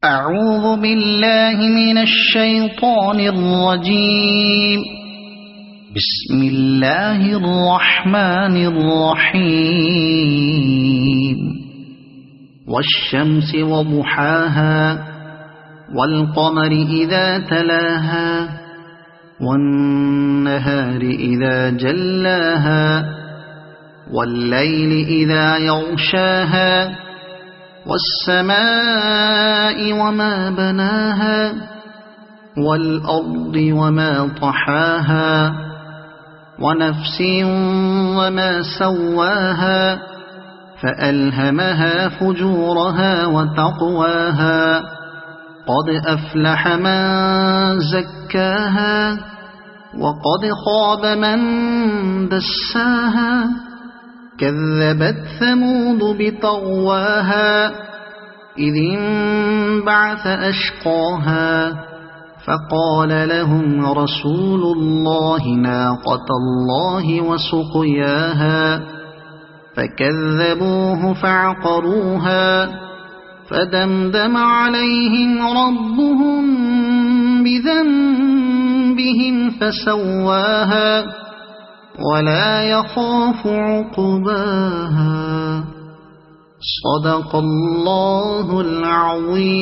أعوذ بالله من الشيطان الرجيم. بسم الله الرحمن الرحيم. والشمس وضحاها والقمر إذا تلاها والنهار إذا جلاها والليل إذا يغشاها والسماء وما بناها والأرض وما طحاها ونفس وما سواها فألهمها فجورها وتقواها قد أفلح من زكاها وقد خاب من دساها كذبت ثمود بطغواها إذ انبعث أشقاها فقال لهم رسول الله ناقة الله وسقياها فكذبوه فعقروها فدمدم عليهم ربهم بذنبهم فسواها ولا يخاف عقباها. صدق الله العظيم.